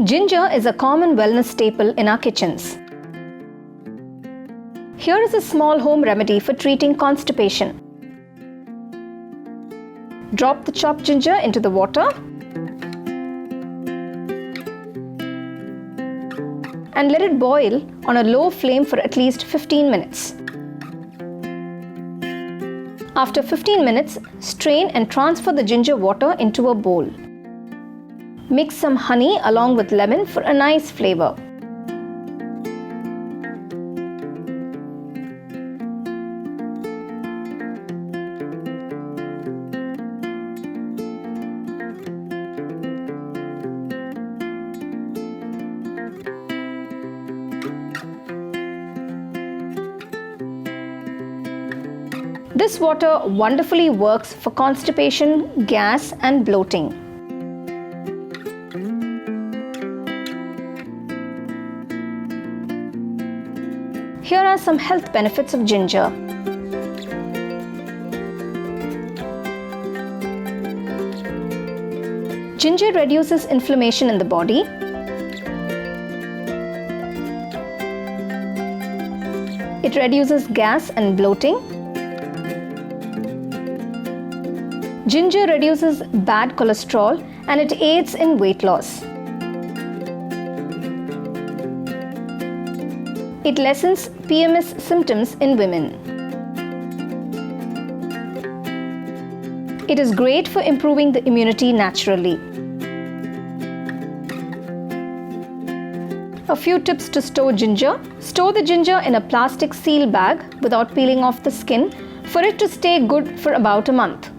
Ginger is a common wellness staple in our kitchens. Here is a small home remedy for treating constipation. Drop the chopped ginger into the water and let it boil on a low flame for at least 15 minutes. After 15 minutes, strain and transfer the ginger water into a bowl. Mix some honey along with lemon for a nice flavor. This water wonderfully works for constipation, gas, and bloating. Here are some health benefits of ginger. Ginger reduces inflammation in the body. It reduces gas and bloating. Ginger reduces bad cholesterol and it aids in weight loss. It lessens PMS symptoms in women. It is great for improving the immunity naturally. A few tips to store ginger. Store the ginger in a plastic seal bag without peeling off the skin for it to stay good for about a month.